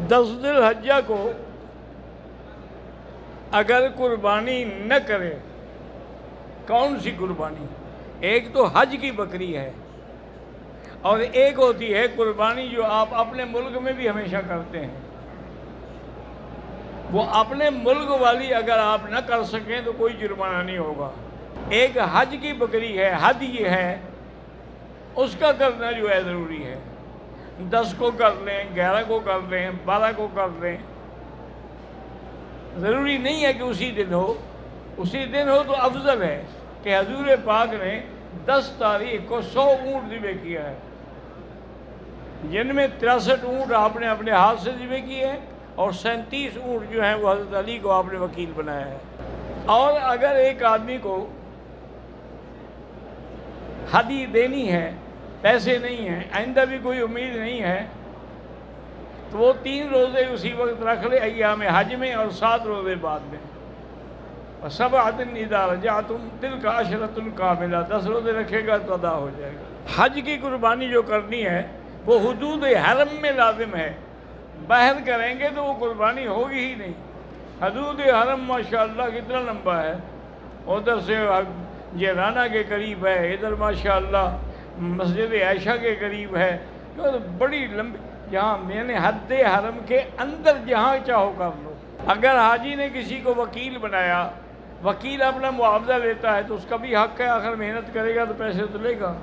10 ذی الحجہ کو اگر قربانی نہ کرے، کون سی قربانی؟ ایک تو حج کی بکری ہے، اور ایک ہوتی ہے قربانی جو آپ اپنے ملک میں بھی ہمیشہ کرتے ہیں۔ وہ اپنے ملک والی اگر آپ نہ کر سکیں تو کوئی جرمانہ نہیں ہوگا۔ ایک حج کی بکری ہے، حد یہ ہے، اس کا کرنا جو ہے ضروری ہے۔ 10 کو کر لیں، 11 کو کر لیں، 12 کو کر لیں، ضروری نہیں ہے کہ اسی دن ہو۔ اسی دن ہو تو افضل ہے کہ حضور پاک نے 10 تاریخ کو 100 اونٹ ذبح کیا ہے، جن میں 63 اونٹ آپ نے اپنے ہاتھ سے ذبح کیے ہیں، اور 37 اونٹ جو ہیں وہ حضرت علی کو آپ نے وکیل بنایا ہے۔ اور اگر ایک آدمی کو ہدی دینی ہے، پیسے نہیں ہیں، آئندہ بھی کوئی امید نہیں ہے، تو وہ 3 روزے اسی وقت رکھ لے ایام حج میں، اور 7 روزے بعد میں۔ وَسَبْعَةٍ إِذَا رَجَعْتُمْ تِلْكَ عَشْرَةٌ كَامِلَةٌ، 10 روزے رکھے گا تو ادا ہو جائے گا۔ حج کی قربانی جو کرنی ہے وہ حدود حرم میں لازم ہے، باہر کریں گے تو وہ قربانی ہوگی ہی نہیں۔ حدود حرم ماشاءاللہ کتنا لمبا ہے، ادھر سے جیرانہ کے قریب ہے، ادھر ماشاءاللہ مسجد عائشہ کے قریب ہے، جو بڑی لمبی، جہاں میں نے حد حرم کے اندر جہاں چاہو کر لو۔ اگر حاجی نے کسی کو وکیل بنایا، وکیل اپنا معاوضہ لیتا ہے تو اس کا بھی حق ہے، آخر محنت کرے گا تو پیسے تو لے گا۔